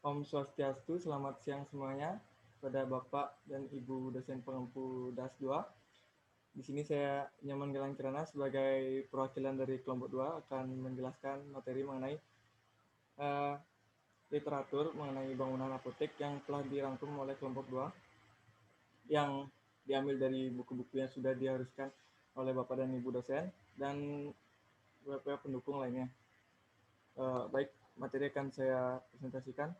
Om Swastiastu, selamat siang semuanya pada Bapak dan Ibu dosen pengampu DAS 2. Di sini saya Nyaman Galang Kirana sebagai perwakilan dari kelompok 2 akan menjelaskan materi mengenai literatur mengenai bangunan apotek yang telah dirangkum oleh kelompok 2 yang diambil dari buku-buku yang sudah diharuskan oleh Bapak dan Ibu dosen dan web-web pendukung lainnya. Baik, materi akan saya presentasikan.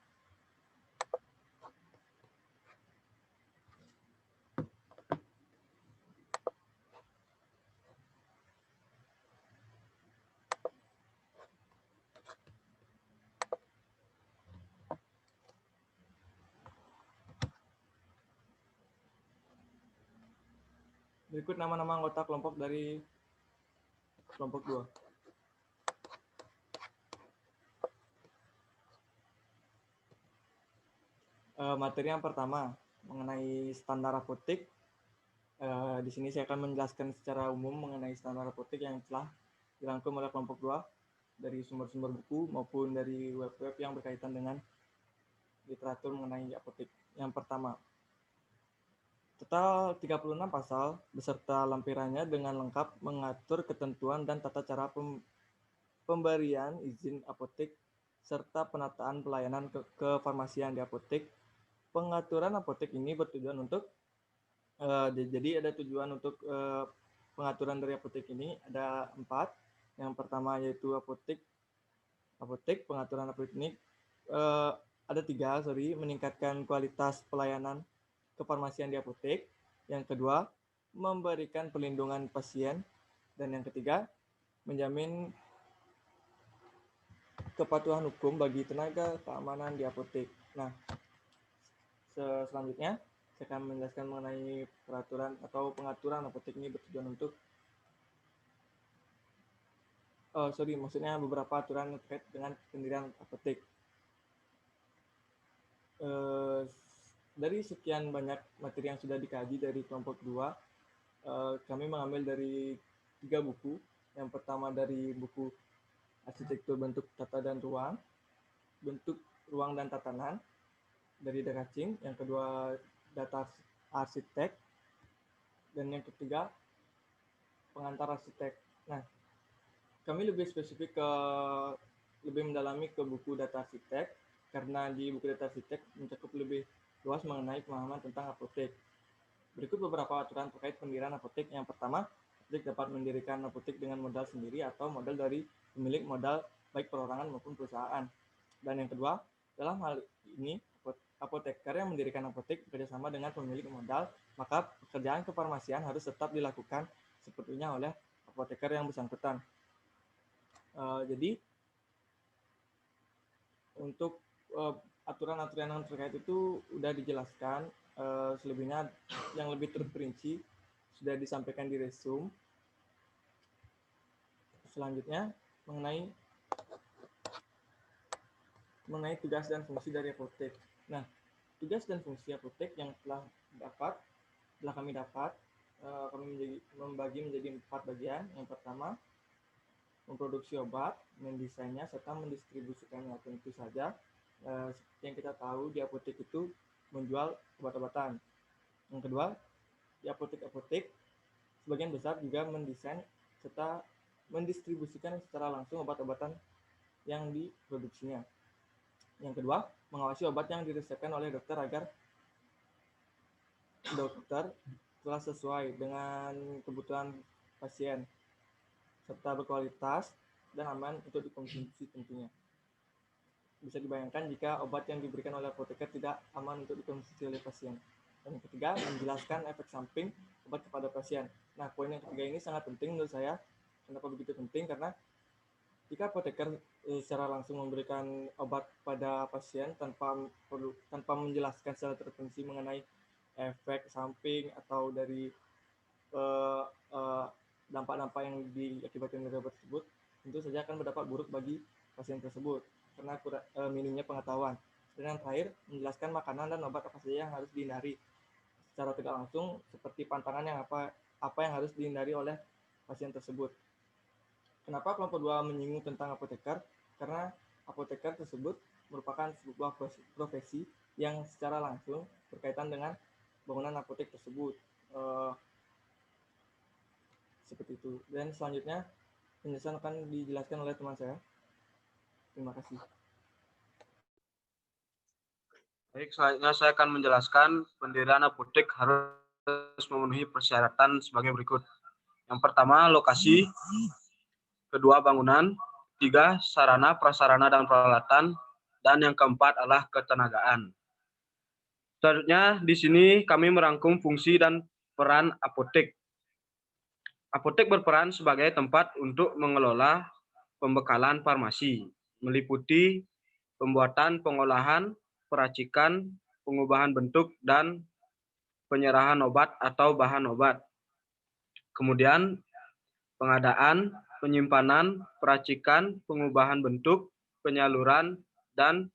Berikut nama-nama anggota kelompok dari kelompok 2. Materi yang pertama mengenai standar apotek. Di sini saya akan menjelaskan secara umum mengenai standar apotek yang telah dirangkum oleh kelompok 2 dari sumber-sumber buku maupun dari web-web yang berkaitan dengan literatur mengenai apotek. Yang pertama, total 36 pasal beserta lampirannya dengan lengkap mengatur ketentuan dan tata cara pemberian izin apotek serta penataan pelayanan kefarmasian di apotek. Pengaturan apotek ini bertujuan untuk jadi ada tujuan untuk pengaturan dari apotek ini ada 4. Yang pertama yaitu apotek pengaturan apotek ini ada 3, meningkatkan kualitas pelayanan kefarmasian di apotek. Yang kedua, memberikan perlindungan pasien. Dan yang ketiga, menjamin kepatuhan hukum bagi tenaga keamanan di apotek. Nah, selanjutnya saya akan menjelaskan mengenai peraturan atau pengaturan apotek ini bertujuan untuk maksudnya beberapa aturan terkait dengan pendirian apotek. Dari sekian banyak materi yang sudah dikaji dari kelompok 2, kami mengambil dari 3 buku. Yang pertama dari buku Arsitektur Bentuk Tata dan Ruang, Bentuk Ruang dan Tatanan dari Dekacing. Yang kedua Data Arsitek, dan yang ketiga Pengantar Arsitek. Nah, kami lebih spesifik lebih mendalami ke buku Data Arsitek karena di buku Data Arsitek mencakup lebih luas mengenai pemahaman tentang apotek. Berikut beberapa aturan terkait pendirian apotek. Yang pertama, apotek dapat mendirikan apotek dengan modal sendiri atau modal dari pemilik modal baik perorangan maupun perusahaan. Dan yang kedua, dalam hal ini apoteker yang mendirikan apotek bekerjasama dengan pemilik modal, maka pekerjaan kefarmasian harus tetap dilakukan sepenuhnya oleh apoteker yang bersangkutan. Jadi untuk aturan-aturan yang terkait itu sudah dijelaskan, selebihnya yang lebih terperinci sudah disampaikan di resume. Selanjutnya mengenai tugas dan fungsi dari apotek. Nah, tugas dan fungsi apotek yang telah kami dapat, kami membagi menjadi 4 bagian. Yang pertama, memproduksi obat, mendesainnya, serta mendistribusikannya. Tentu saja, seperti yang kita tahu di apotek itu menjual obat-obatan. Yang kedua, di apotek-apotek sebagian besar juga mendesain serta mendistribusikan secara langsung obat-obatan yang diproduksinya. Yang kedua, mengawasi obat yang diresepkan oleh dokter agar dokter telah sesuai dengan kebutuhan pasien serta berkualitas dan aman untuk dikonsumsi tentunya. Bisa dibayangkan jika obat yang diberikan oleh apoteker tidak aman untuk dikonsumsi oleh pasien. Dan yang ketiga, menjelaskan efek samping obat kepada pasien. Nah, poin yang ketiga ini sangat penting menurut saya. Kenapa begitu penting? Karena jika apoteker secara langsung memberikan obat pada pasien tanpa menjelaskan secara terperinci mengenai efek samping atau dari dampak-dampak yang diakibatkan dari obat tersebut, tentu saja akan berdampak buruk bagi pasien tersebut karena minimnya pengetahuan. Dan yang terakhir, menjelaskan makanan dan obat apa saja yang harus dihindari secara tidak langsung, seperti pantangan yang apa yang harus dihindari oleh pasien tersebut. Kenapa kelompok 2 menyinggung tentang apoteker? Karena apoteker tersebut merupakan sebuah profesi yang secara langsung berkaitan dengan bangunan apotek tersebut. Seperti itu. Dan selanjutnya penjelasan akan dijelaskan oleh teman saya. Terima kasih. Baik, selanjutnya saya akan menjelaskan pendirian apotek harus memenuhi persyaratan sebagai berikut. Yang pertama, lokasi. Kedua, bangunan. Tiga, sarana, prasarana, dan peralatan. Dan yang keempat adalah ketenagaan. Selanjutnya, di sini kami merangkum fungsi dan peran apotek. Apotek berperan sebagai tempat untuk mengelola pembekalan farmasi, meliputi pembuatan, pengolahan, peracikan, pengubahan bentuk, dan penyerahan obat atau bahan obat. Kemudian pengadaan, penyimpanan, peracikan, pengubahan bentuk, penyaluran, dan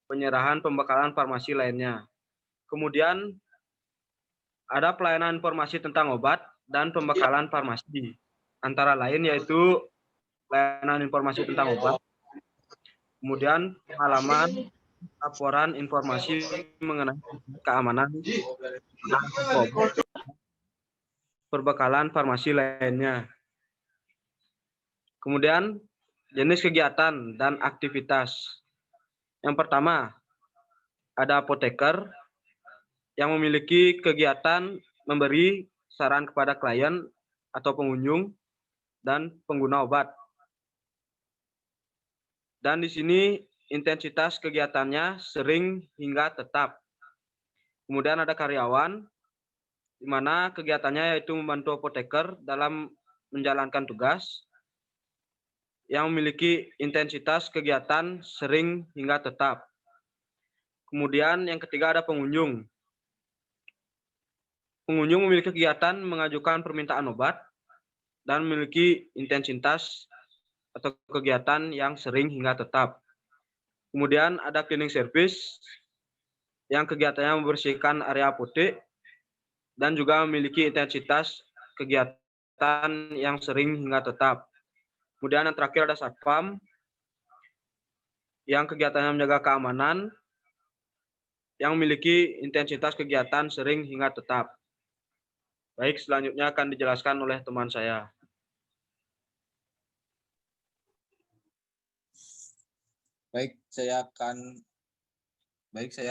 penyerahan pembekalan farmasi lainnya. Kemudian ada pelayanan informasi tentang obat dan pembekalan farmasi. Antara lain yaitu pelayanan informasi tentang obat, kemudian pengalaman, laporan informasi mengenai keamanan, perbekalan farmasi lainnya. Kemudian jenis kegiatan dan aktivitas. Yang pertama, ada apoteker yang memiliki kegiatan memberi saran kepada klien atau pengunjung dan pengguna obat. Dan di sini intensitas kegiatannya sering hingga tetap. Kemudian ada karyawan, di mana kegiatannya yaitu membantu apoteker dalam menjalankan tugas, yang memiliki intensitas kegiatan sering hingga tetap. Kemudian yang ketiga ada pengunjung. Pengunjung memiliki kegiatan mengajukan permintaan obat dan memiliki intensitas atau kegiatan yang sering hingga tetap. Kemudian ada cleaning service yang kegiatannya membersihkan area apotek dan juga memiliki intensitas kegiatan yang sering hingga tetap. Kemudian yang terakhir ada satpam yang kegiatannya menjaga keamanan yang memiliki intensitas kegiatan sering hingga tetap. Baik, selanjutnya akan dijelaskan oleh teman saya. Baik, saya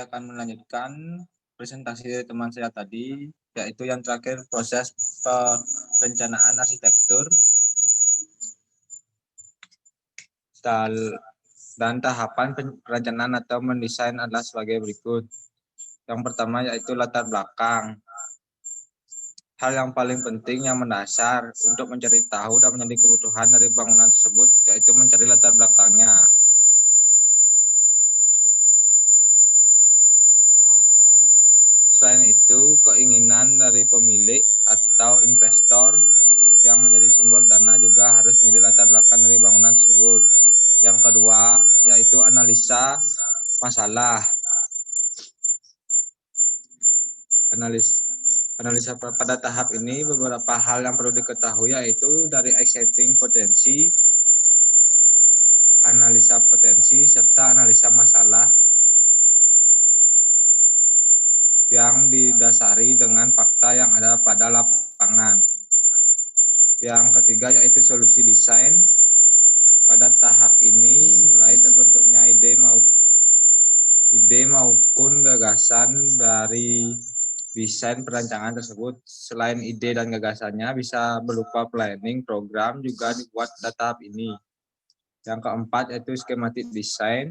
akan melanjutkan presentasi dari teman saya tadi, yaitu yang terakhir proses perencanaan arsitektur dan tahapan perencanaan atau mendesain adalah sebagai berikut. Yang pertama yaitu latar belakang. Hal yang paling penting yang mendasar untuk mencari tahu dan menjadi kebutuhan dari bangunan tersebut yaitu mencari latar belakangnya. Selain itu, keinginan dari pemilik atau investor yang menjadi sumber dana juga harus menjadi latar belakang dari bangunan tersebut. Yang kedua, yaitu analisa masalah. Analisa pada tahap ini beberapa hal yang perlu diketahui yaitu dari existing potensi, analisa potensi, serta analisa masalah yang didasari dengan fakta yang ada pada lapangan. Yang ketiga yaitu solusi desain. Pada tahap ini mulai terbentuknya ide maupun gagasan dari desain perancangan tersebut. Selain ide dan gagasannya bisa berupa planning, program juga dibuat pada tahap ini. Yang keempat yaitu skematik desain.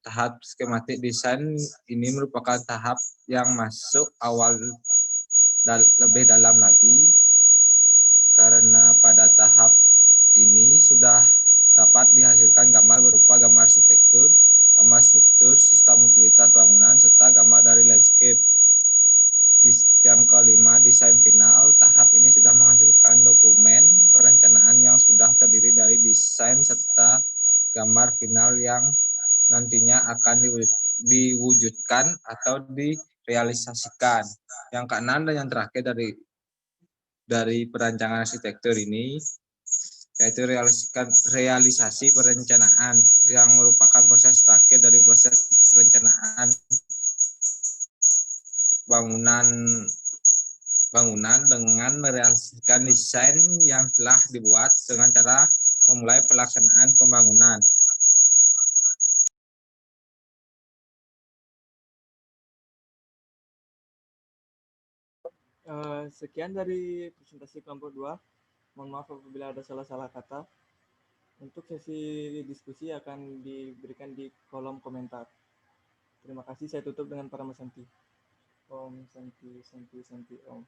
Tahap skematik desain ini merupakan tahap yang masuk awal lebih dalam lagi karena pada tahap ini sudah dapat dihasilkan gambar berupa gambar arsitektur, gambar struktur, sistem utilitas bangunan, serta gambar dari landscape. Yang kelima, desain final. Tahap ini sudah menghasilkan dokumen perencanaan yang sudah terdiri dari desain serta gambar final yang nantinya akan diwujudkan atau direalisasikan. Yang keenam dan yang terakhir dari perancangan arsitektur ini yaitu realisasi perencanaan yang merupakan proses terakhir dari proses bangunan dengan merealisasikan desain yang telah dibuat dengan cara memulai pelaksanaan pembangunan. Sekian dari presentasi kelompok 2. Mohon maaf apabila ada salah-salah kata. Untuk sesi diskusi akan diberikan di kolom komentar. Terima kasih, saya tutup dengan Paramasanti. Om Santi Santi Santi Om.